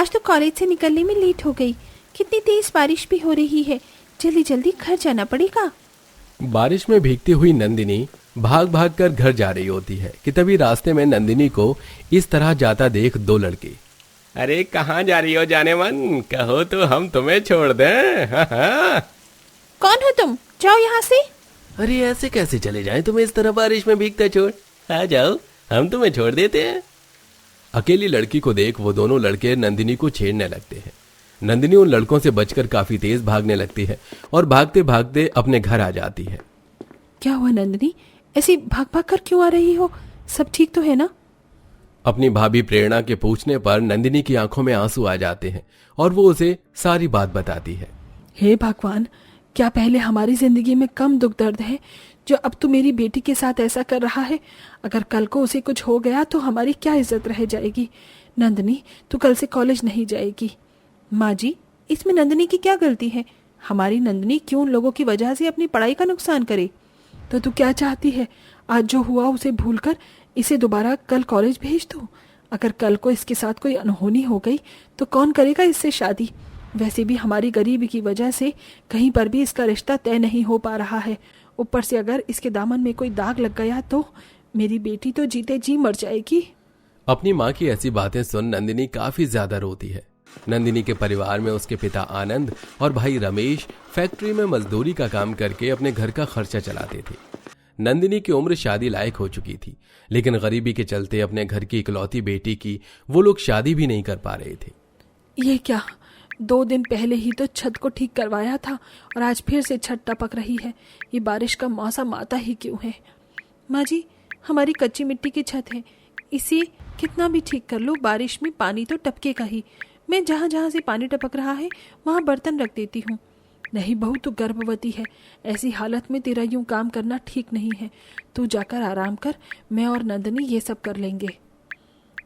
आज तो कॉलेज से निकलने में लेट हो गई। कितनी तेज बारिश भी हो रही है, जल्दी जल्दी घर जाना पड़ेगा। बारिश में भीगती हुई नंदिनी भाग भाग कर घर जा रही होती है कि तभी रास्ते में नंदिनी को इस तरह जाता देख दो लड़के। अरे कहाँ जा रही हो जाने मन, कहो तो हम तुम्हें छोड़ दें। हाँ। कौन हो तुम, जाओ यहाँ से। अरे ऐसे कैसे चले जाएं तुम्हें इस तरह बारिश में भीगते छोड़। आ जाओ, हम तुम्हें छोड़ देते हैं। अकेली लड़की को देख वो दोनों लड़के नंदिनी को छेड़ने लगते हैं। नंदिनी उन लड़कों से बचकर काफी तेज भागने लगती है और भागते भागते अपने घर आ जाती है। क्या हुआ नंदिनी, ऐसी भाग भाग कर क्यों आ रही हो? सब ठीक तो है ना? अपनी भाभी प्रेरणा के पूछने पर नंदिनी की आंखों में आंसू आ जाते हैं और वो उसे सारी बात बताती है। हे भगवान, क्या पहले हमारी जिंदगी में कम दुख दर्द है जो अब तू मेरी बेटी के साथ ऐसा कर रहा है? अगर कल को उसे कुछ हो गया तो हमारी क्या इज्जत रह जाएगी। नंदिनी, तू कल से कॉलेज नहीं जाएगी। माँ जी, इसमें नंदिनी की क्या गलती है? हमारी नंदिनी क्यों लोगों की वजह से अपनी पढ़ाई का नुकसान करे? तो तू क्या चाहती है, आज जो हुआ उसे भूलकर इसे दोबारा कल कॉलेज भेज दो? अगर कल को इसके साथ कोई अनहोनी हो गई तो कौन करेगा इससे शादी? वैसे भी हमारी गरीबी की वजह से कहीं पर भी इसका रिश्ता तय नहीं हो पा रहा है। ऊपर से अगर इसके दामन में कोई दाग लग गया तो मेरी बेटी तो जीते जी मर जाएगी। अपनी माँ की ऐसी बातें सुन नंदिनी काफी ज्यादा रोती है। नंदिनी के परिवार में उसके पिता आनंद और भाई रमेश फैक्ट्री में मजदूरी का काम करके अपने घर का खर्चा चलाते थे। नंदिनी की उम्र शादी लायक हो चुकी थी, लेकिन गरीबी के चलते अपने घर की इकलौती बेटी की वो लोग शादी भी नहीं कर पा रहे थे। ये क्या, 2 दिन पहले ही तो छत को ठीक करवाया था और आज फिर से छत टपक रही है। ये बारिश का मौसम आता ही क्यों है? माँ जी, हमारी कच्ची मिट्टी की छत है, इसे कितना भी ठीक कर लो, बारिश में पानी तो टपकेगा ही। मैं जहाँ जहाँ से पानी टपक रहा है वहाँ बर्तन रख देती हूँ। नहीं बहू, तू गर्भवती है, ऐसी हालत में तेरा यूं काम करना ठीक नहीं है। तू जाकर आराम कर, मैं और नंदिनी ये सब कर लेंगे।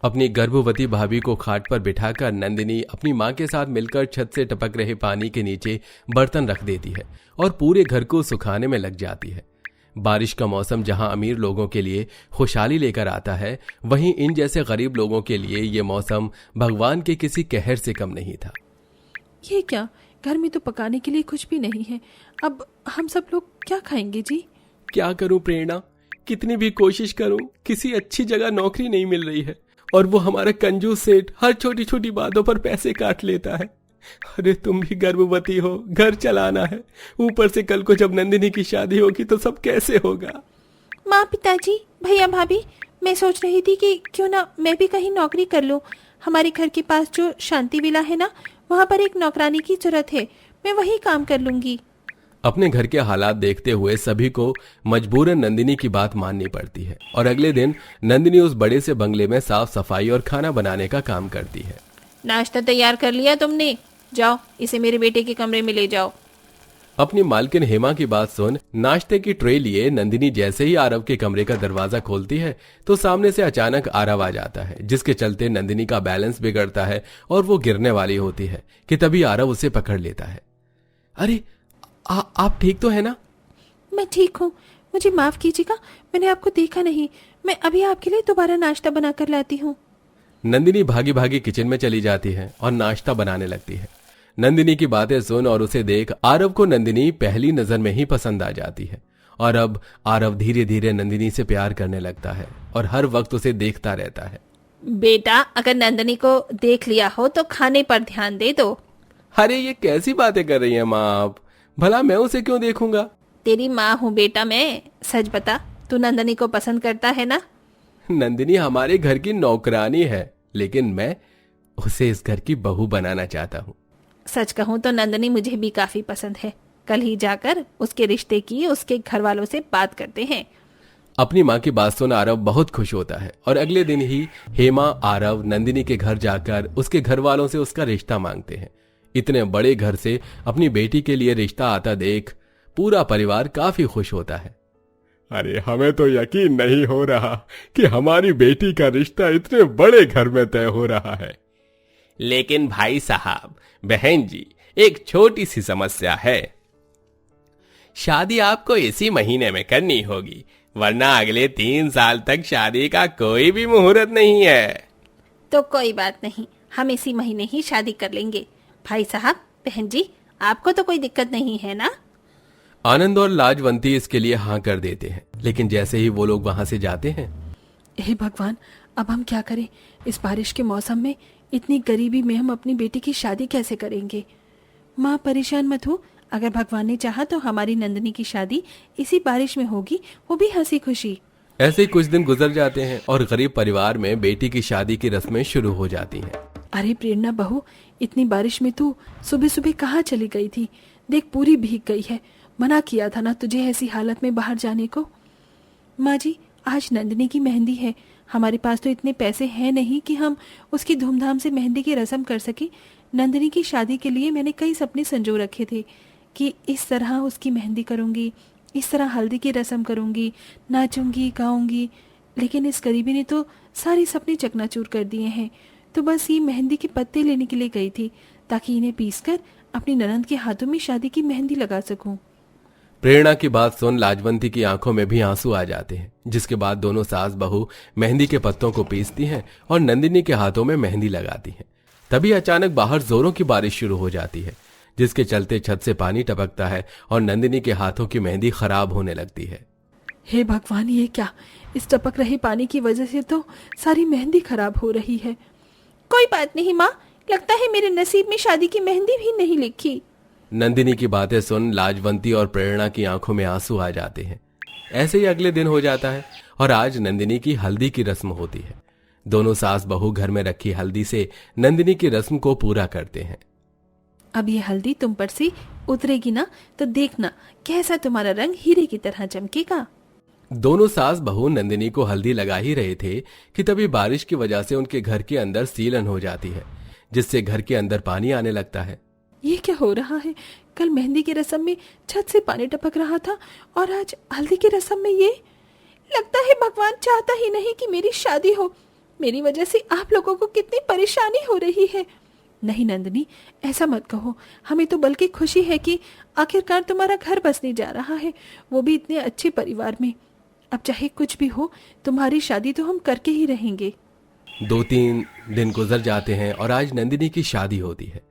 अपनी गर्भवती भाभी को खाट पर बिठाकर नंदिनी अपनी मां के साथ मिलकर छत से टपक रहे पानी के नीचे बर्तन रख देती है और पूरे घर को सुखाने में लग जाती है। बारिश का मौसम जहां अमीर लोगों के लिए खुशहाली लेकर आता है, वहीं इन जैसे गरीब लोगों के लिए ये मौसम भगवान के किसी कहर से कम नहीं था। ये क्या, घर में तो पकाने के लिए कुछ भी नहीं है। अब हम सब लोग क्या खाएंगे जी? क्या करूं प्रेरणा, कितनी भी कोशिश करूं किसी अच्छी जगह नौकरी नहीं मिल रही है और वो हमारा कंजूस सेठ हर छोटी छोटी बातों पर पैसे काट लेता है। अरे तुम भी गर्भवती हो, घर चलाना है, ऊपर से कल को जब नंदिनी की शादी होगी तो सब कैसे होगा? माँ, पिताजी, भैया, भाभी, मैं सोच रही थी कि क्यों ना मैं भी कहीं नौकरी कर लूं। हमारे घर के पास जो शांति विला है ना, वहाँ पर एक नौकरानी की जरूरत है, मैं वही काम कर लूंगी। अपने घर के हालात देखते हुए सभी को मजबूरन नंदिनी की बात माननी पड़ती है और अगले दिन नंदिनी उस बड़े से बंगले में साफ सफाई और खाना बनाने का काम करती है। नाश्ता तैयार कर लिया तुमने? जाओ, इसे मेरे बेटे के कमरे में ले जाओ। अपनी मालकिन हेमा की बात सुन नाश्ते की ट्रे लिए नंदिनी जैसे ही आरव के कमरे का दरवाजा खोलती है तो सामने से अचानक आरव आ जाता है, जिसके चलते नंदिनी का बैलेंस बिगड़ता है और वो गिरने वाली होती है कि तभी आरव उसे पकड़ लेता है। अरे आप ठीक तो है ना? मैं ठीक हूँ, मुझे माफ कीजिएगा, मैंने आपको देखा नहीं। मैं अभी आपके लिए दोबारा नाश्ता बना कर लाती हूँ। नंदिनी भागी भागी किचन में चली जाती है और नाश्ता बनाने लगती है। नंदिनी की बातें सुन और उसे देख आरव को नंदिनी पहली नजर में ही पसंद आ जाती है और अब आरव धीरे धीरे नंदिनी से प्यार करने लगता है और हर वक्त उसे देखता रहता है। बेटा, अगर नंदिनी को देख लिया हो तो खाने पर ध्यान दे दो। अरे ये कैसी बातें कर रही हैं माँ आप, भला मैं उसे क्यों देखूंगा? तेरी माँ हूँ बेटा मैं, सच बता, तू नंदिनी को पसंद करता है ना? नंदिनी हमारे घर की नौकरानी है, लेकिन मैं उसे इस घर की बहू बनाना चाहता हूँ। सच कहूँ तो नंदिनी मुझे भी काफी पसंद है। कल ही जाकर उसके रिश्ते की उसके घर वालों से बात करते हैं। अपनी माँ की बात सुन आरव बहुत खुश होता है और अगले दिन ही हेमा आरव नंदिनी के घर जाकर उसके घर वालों से उसका रिश्ता मांगते हैं। इतने बड़े घर से अपनी बेटी के लिए रिश्ता आता देख पूरा परिवार काफी खुश होता है। अरे हमें तो यकीन नहीं हो रहा कि हमारी बेटी का रिश्ता इतने बड़े घर में तय हो रहा है। लेकिन भाई साहब, बहन जी, एक छोटी सी समस्या है। शादी आपको इसी महीने में करनी होगी, वरना अगले 3 साल तक शादी का कोई भी मुहूर्त नहीं है। तो कोई बात नहीं, हम इसी महीने ही शादी कर लेंगे। भाई साहब, बहन जी, आपको तो कोई दिक्कत नहीं है ना? आनंद और लाजवंती इसके लिए हाँ कर देते हैं, लेकिन जैसे ही वो लोग वहां से जाते हैं, हे भगवान, अब हम क्या करें? इस बारिश के मौसम में, इतनी गरीबी में हम अपनी बेटी की शादी कैसे करेंगे? माँ, परेशान मत हो। अगर भगवान ने चाहा तो हमारी नंदिनी की शादी इसी बारिश में होगी, वो भी हंसी खुशी। ऐसे ही कुछ दिन गुजर जाते हैं और गरीब परिवार में बेटी की शादी की रस्में शुरू हो जाती हैं। अरे प्रेरणा बहू, इतनी बारिश में तू सुबह सुबह कहाँ चली गई थी? देख, पूरी भीग गई है। मना किया था ना तुझे ऐसी हालत में बाहर जाने को। माँ जी, आज नंदिनी की मेहंदी है। हमारे पास तो इतने पैसे हैं नहीं कि हम उसकी धूमधाम से मेहंदी की रस्म कर सके। नंदिनी की शादी के लिए मैंने कई सपने संजो रखे थे कि इस तरह उसकी मेहंदी करूंगी, इस तरह हल्दी की रस्म करूंगी, नाचूंगी, गाऊंगी। लेकिन इस गरीबी ने तो सारे सपने चकनाचूर कर दिए हैं। तो बस ये मेहंदी के पत्ते लेने के लिए गई थी, ताकि इन्हें पीसकर अपनी ननंद के हाथों में शादी की मेहंदी लगा सकूं। प्रेरणा की बात सुन लाजवंती की आंखों में भी आंसू आ जाते हैं, जिसके बाद दोनों सास बहू मेहंदी के पत्तों को पीसती हैं और नंदिनी के हाथों में मेहंदी लगाती हैं। तभी अचानक बाहर जोरों की बारिश शुरू हो जाती है, जिसके चलते छत से पानी टपकता है और नंदिनी के हाथों की मेहंदी खराब होने लगती है। हे भगवान, ये क्या? इस टपक रहे पानी की वजह से तो सारी मेहंदी खराब हो रही है। कोई बात नहीं माँ, लगता है मेरे नसीब में शादी की मेहंदी भी नहीं लिखी। नंदिनी की बातें सुन लाजवंती और प्रेरणा की आंखों में आंसू आ जाते हैं। ऐसे ही अगले दिन हो जाता है और आज नंदिनी की हल्दी की रस्म होती है। दोनों सास बहू घर में रखी हल्दी से नंदिनी की रस्म को पूरा करते हैं। अब ये हल्दी तुम पर से उतरेगी ना, तो देखना कैसा तुम्हारा रंग हीरे की तरह चमकेगा। दोनों सास बहू नंदिनी को हल्दी लगा ही रहे थे कि तभी बारिश की वजह से उनके घर के अंदर सीलन हो जाती है, जिससे घर के अंदर पानी आने लगता है। ये क्या हो रहा है? कल मेहंदी की रस्म में छत से पानी टपक रहा था और आज हल्दी की रस्म में ये। लगता है भगवान चाहता ही नहीं कि मेरी शादी हो। मेरी वजह से आप लोगों को कितनी परेशानी हो रही है। नहीं नंदिनी, ऐसा मत कहो। हमें तो बल्कि खुशी है कि आखिरकार तुम्हारा घर बसने जा रहा है, वो भी इतने अच्छे परिवार में। अब चाहे कुछ भी हो, तुम्हारी शादी तो हम करके ही रहेंगे। 2-3 दिन गुजर जाते हैं और आज नंदिनी की शादी होती है।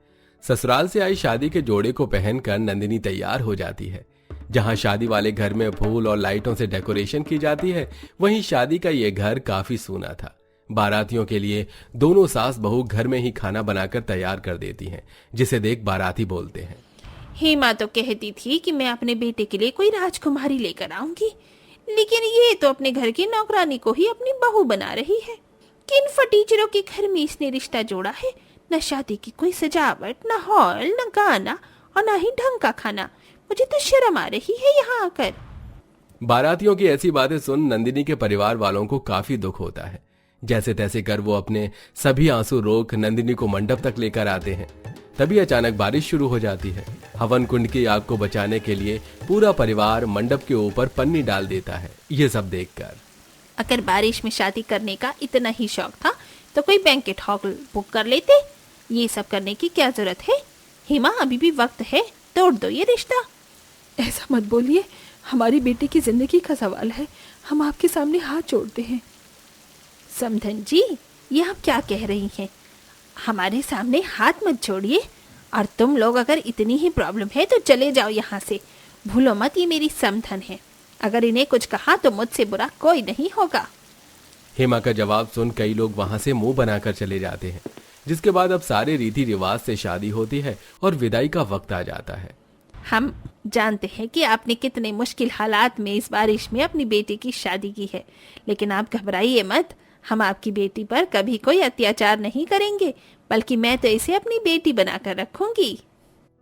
ससुराल से आई शादी के जोड़े को पहनकर नंदिनी तैयार हो जाती है। जहां शादी वाले घर में फूल और लाइटों से डेकोरेशन की जाती है, वहीं शादी का ये घर काफी सूना था। बारातियों के लिए दोनों सास बहू घर में ही खाना बनाकर तैयार कर देती हैं, जिसे देख बाराती बोलते हैं। हेमा तो कहती थी कि मैं अपने बेटे के लिए कोई राजकुमारी लेकर आऊंगी, लेकिन ये तो अपने घर की नौकरानी को ही अपनी बहू बना रही है। किन फटीचरों के घर में इसने रिश्ता जोड़ा है? न शादी की कोई सजावट, न हॉल, न गाना और न ही ढंग का खाना। मुझे तो शर्म आ रही है यहाँ आकर। बारातियों की ऐसी बातें सुन नंदिनी के परिवार वालों को काफी दुख होता है। जैसे तैसे कर वो अपने सभी आंसू रोक नंदिनी को मंडप तक लेकर आते हैं। तभी अचानक बारिश शुरू हो जाती है। हवन कुंड की आग को बचाने के लिए पूरा परिवार मंडप के ऊपर पन्नी डाल देता है। ये सब देखकर अगर बारिश में शादी करने का इतना ही शौक था तो कोई बैंकेट हॉल बुक कर लेते। ये सब करने की क्या जरूरत है? हेमा, अभी भी वक्त है, तोड़ दो ये रिश्ता। ऐसा मत बोलिए, हमारी बेटी की जिंदगी का सवाल है। हम आपके सामने हाथ जोड़ते हैं। समधन जी, ये आप क्या कह रही हैं? हमारे सामने हाथ मत जोड़िए। और तुम लोग अगर इतनी ही प्रॉब्लम है तो चले जाओ यहाँ से। भूलो मत, ये मेरी समधन है। अगर इन्हें कुछ कहा तो मुझसे बुरा कोई नहीं होगा। हेमा का जवाब सुन कई लोग वहां से मुंह बनाकर चले जाते हैं, जिसके बाद अब सारे रीति रिवाज से शादी होती है और विदाई का वक्त आ जाता है। हम जानते हैं कि आपने कितने मुश्किल हालात में इस बारिश में अपनी बेटी की शादी की है, लेकिन आप घबराइए मत। हम आपकी बेटी पर कभी कोई अत्याचार नहीं करेंगे, बल्कि मैं तो इसे अपनी बेटी बनाकर रखूंगी।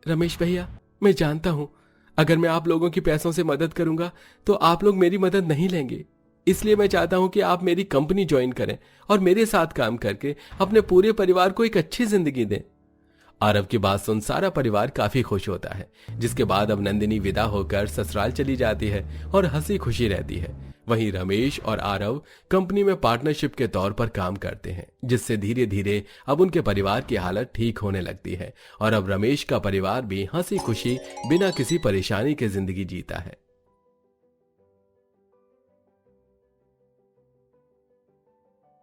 रमेश भैया, मैं जानता हूँ अगर मैं आप लोगों की पैसों से मदद करूंगा तो आप लोग मेरी मदद नहीं लेंगे। इसलिए मैं चाहता हूं कि आप मेरी कंपनी ज्वाइन करें और मेरे साथ काम करके अपने पूरे परिवार को एक अच्छी जिंदगी दें। आरव की बात सुन सारा परिवार काफी खुश होता है, जिसके बाद अब नंदिनी विदा होकर ससुराल चली जाती है और हंसी खुशी रहती है। वहीं रमेश और आरव कंपनी में पार्टनरशिप के तौर पर काम करते हैं, जिससे धीरे धीरे अब उनके परिवार की हालत ठीक होने लगती है और अब रमेश का परिवार भी हंसी खुशी बिना किसी परेशानी के जिंदगी जीता है।